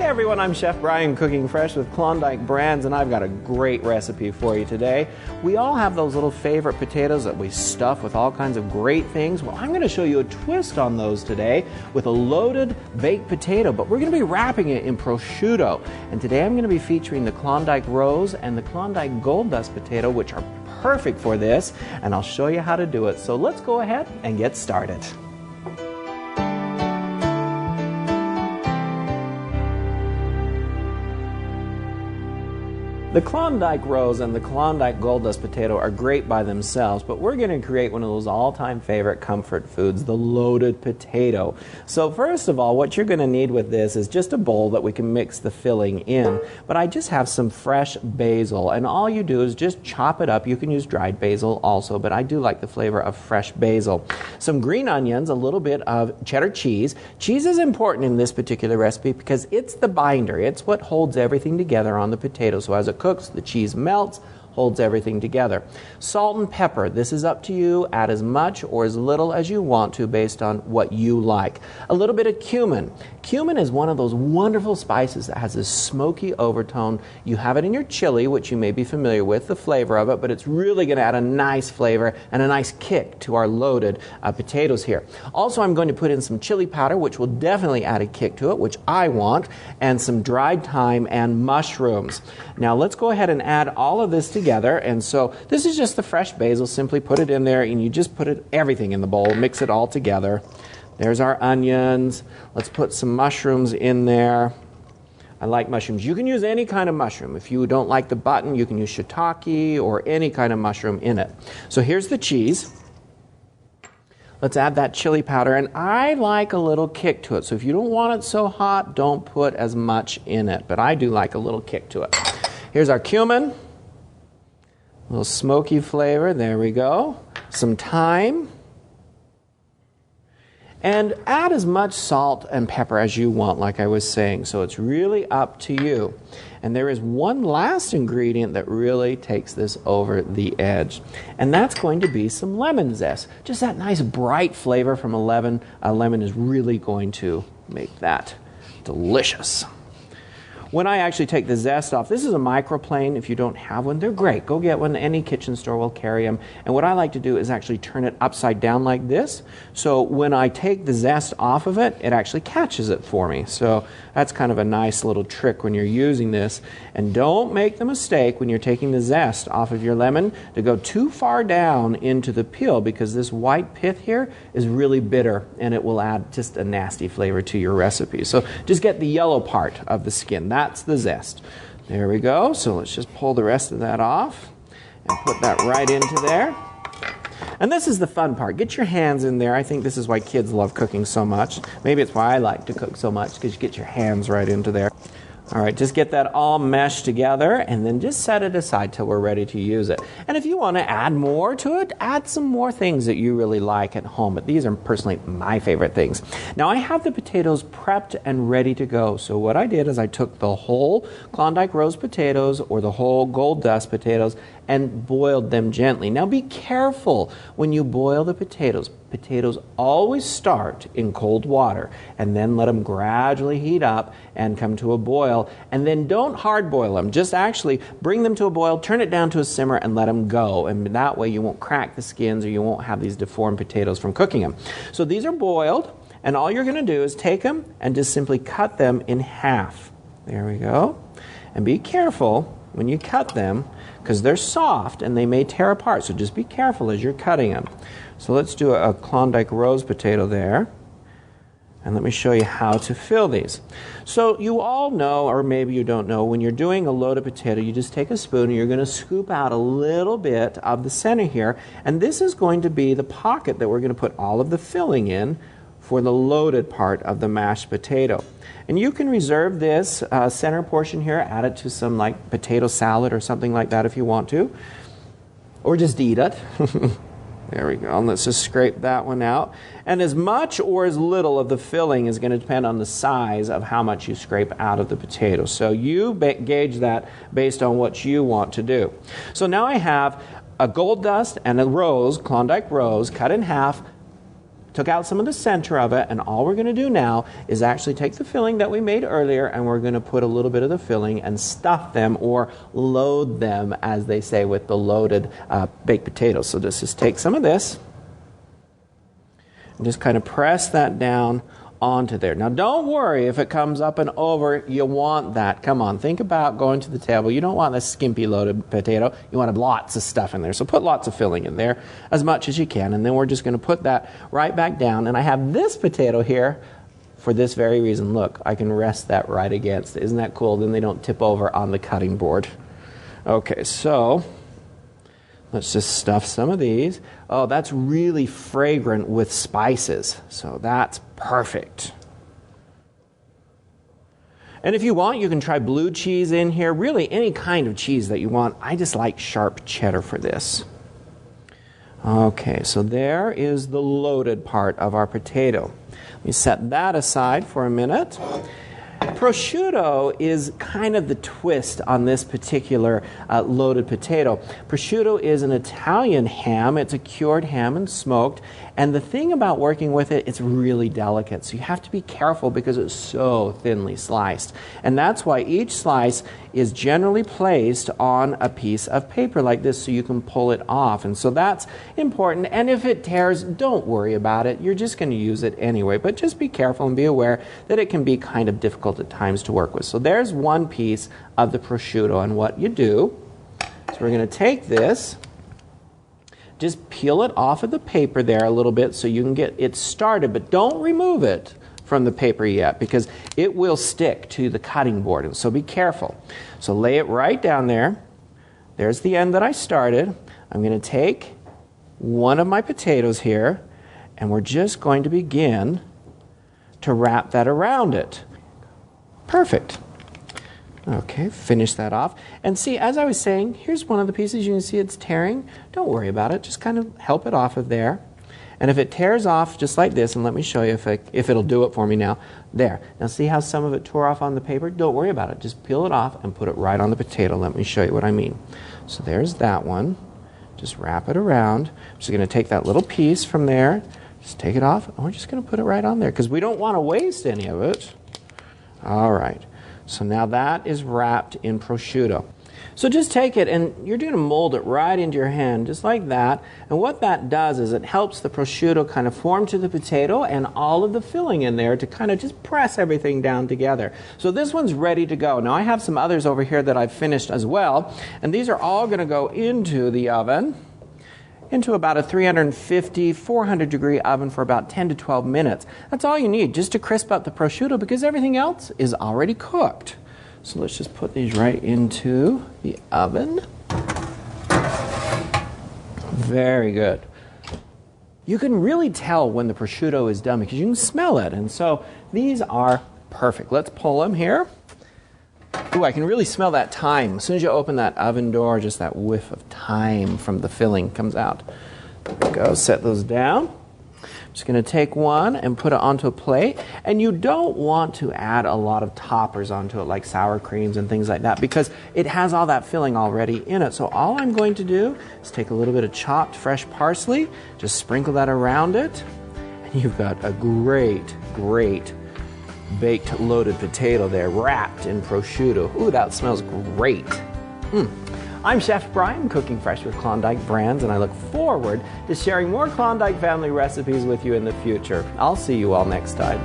everyone, I'm Chef Brian cooking fresh with Klondike Brands, and I've got a great recipe for you today. We all have those little favorite potatoes that we stuff with all kinds of great things. Well, I'm going to show you a twist on those today with a loaded baked potato, but we're going to be wrapping it in prosciutto. And today I'm going to be featuring the Klondike Rose and the Klondike Gold Dust potato, which are perfect for this, and I'll show you how to do it. So let's go ahead and get started. The Klondike Rose and the Klondike Gold Dust potato are great by themselves, but we're going to create one of those all-time favorite comfort foods, the loaded potato. So first of all, what you're going to need with this is just a bowl that we can mix the filling in. But I just have some fresh basil, and all you do is just chop it up. You can use dried basil also, but I do like the flavor of fresh basil. Some green onions, a little bit of cheddar cheese. Cheese is important in this particular recipe because it's the binder. It's what holds everything together on the potato. So as it cooks, the cheese melts, holds everything together. Salt and pepper, this is up to you. Add as much or as little as you want to based on what you like. A little bit of cumin. Cumin is one of those wonderful spices that has this smoky overtone. You have it in your chili, which you may be familiar with, the flavor of it, but it's really going to add a nice flavor and a nice kick to our loaded potatoes here. Also, I'm going to put in some chili powder, which will definitely add a kick to it, which I want, and some dried thyme and mushrooms. Now let's go ahead and add all of this together. And so this is just the fresh basil. Simply put it in there and you just put everything in the bowl, mix it all together. There's our onions. Let's put some mushrooms in there. I like mushrooms. You can use any kind of mushroom. If you don't like the button, you can use shiitake or any kind of mushroom in it. So here's the cheese. Let's add that chili powder, and I like a little kick to it. So if you don't want it so hot, don't put as much in it, but I do like a little kick to it. Here's our cumin. A little smoky flavor, there we go. Some thyme. And add as much salt and pepper as you want, like I was saying. So it's really up to you. And there is one last ingredient that really takes this over the edge. And that's going to be some lemon zest. Just that nice bright flavor from a lemon. A lemon is really going to make that delicious. When I actually take the zest off, this is a microplane. If you don't have one, they're great. Go get one. Any kitchen store will carry them. And what I like to do is actually turn it upside down like this. So when I take the zest off of it, it actually catches it for me. So that's kind of a nice little trick when you're using this. And don't make the mistake when you're taking the zest off of your lemon to go too far down into the peel, because this white pith here is really bitter and it will add just a nasty flavor to your recipe. So just get the yellow part of the skin. That's the zest. There we go. So let's just pull the rest of that off and put that right into there. And this is the fun part. Get your hands in there. I think this is why kids love cooking so much. Maybe it's why I like to cook so much, because you get your hands right into there. All right, just get that all meshed together and then just set it aside till we're ready to use it. And if you want to add more to it, add some more things that you really like at home. But these are personally my favorite things. Now I have the potatoes prepped and ready to go. So what I did is I took the whole Klondike Rose potatoes or the whole Gold Dust potatoes and boiled them gently. Now be careful when you boil the potatoes. Potatoes always start in cold water and then let them gradually heat up and come to a boil. And then don't hard boil them. Just actually bring them to a boil, turn it down to a simmer, and let them go. And that way you won't crack the skins or you won't have these deformed potatoes from cooking them. So these are boiled, and all you're going to do is take them and just simply cut them in half. There we go. And be careful when you cut them, because they're soft and they may tear apart. So just be careful as you're cutting them. So let's do a Klondike Rose potato there. And let me show you how to fill these. So you all know, or maybe you don't know, when you're doing a loaded potato, you just take a spoon and you're going to scoop out a little bit of the center here. And this is going to be the pocket that we're going to put all of the filling in for the loaded part of the mashed potato. And you can reserve this center portion here, add it to some like potato salad or something like that if you want to, or just eat it. There we go. And let's just scrape that one out. And as much or as little of the filling is going to depend on the size of how much you scrape out of the potato. So you gauge that based on what you want to do. So now I have a Gold Dust and a Rose, Klondike Rose, cut in half, took out some of the center of it, and all we're going to do now is actually take the filling that we made earlier, and we're going to put a little bit of the filling and stuff them, or load them, as they say, with the loaded baked potatoes. So just take some of this and just kind of press that down onto there. Now don't worry if it comes up and over. You want that. Come on, think about going to the table. You don't want this skimpy loaded potato. You want lots of stuff in there. So put lots of filling in there, as much as you can, and then we're just going to put that right back down. And I have this potato here for this very reason. Look, I can rest that right against it. Isn't that cool? Then they don't tip over on the cutting board. Okay, so let's just stuff some of these. Oh, that's really fragrant with spices. So that's perfect. And if you want, you can try blue cheese in here. Really, any kind of cheese that you want. I just like sharp cheddar for this. Okay, so there is the loaded part of our potato. Let me set that aside for a minute. Prosciutto is kind of the twist on this particular loaded potato. Prosciutto is an Italian ham. It's a cured ham and smoked. And the thing about working with it, it's really delicate. So you have to be careful because it's so thinly sliced. And that's why each slice is generally placed on a piece of paper like this so you can pull it off. And so that's important. And if it tears, don't worry about it. You're just going to use it anyway. But just be careful and be aware that it can be kind of difficult at times to work with. So there's one piece of the prosciutto. And what you do, so we're going to take this, just peel it off of the paper there a little bit so you can get it started, but don't remove it from the paper yet because it will stick to the cutting board, and so be careful. So lay it right down there. There's the end that I started. I'm going to take one of my potatoes here, and we're just going to begin to wrap that around it. Perfect. Okay, finish that off. And see, as I was saying, here's one of the pieces. You can see it's tearing. Don't worry about it. Just kind of help it off of there. And if it tears off just like this, and let me show you if it'll do it for me now. There. Now see how some of it tore off on the paper? Don't worry about it. Just peel it off and put it right on the potato. Let me show you what I mean. So there's that one. Just wrap it around. I'm just going to take that little piece from there. Just take it off. And we're just going to put it right on there because we don't want to waste any of it. All right. So now that is wrapped in prosciutto. So just take it and you're going to mold it right into your hand, just like that. And what that does is it helps the prosciutto kind of form to the potato and all of the filling in there to kind of just press everything down together. So this one's ready to go. Now I have some others over here that I've finished as well. And these are all going to go into the oven, into about a 350, 400 degree oven for about 10 to 12 minutes. That's all you need just to crisp up the prosciutto because everything else is already cooked. So let's just put these right into the oven. Very good. You can really tell when the prosciutto is done because you can smell it. And so these are perfect. Let's pull them here. Ooh, I can really smell that thyme. As soon as you open that oven door, just that whiff of thyme from the filling comes out. There we go. Set those down. I'm just going to take one and put it onto a plate. And you don't want to add a lot of toppers onto it, like sour creams and things like that, because it has all that filling already in it. So all I'm going to do is take a little bit of chopped fresh parsley, just sprinkle that around it, and you've got a great, great baked loaded potato there, wrapped in prosciutto. Ooh, that smells great. I'm Chef Brian, cooking fresh with Klondike Brands, and I look forward to sharing more Klondike family recipes with you in the future. I'll see you all next time.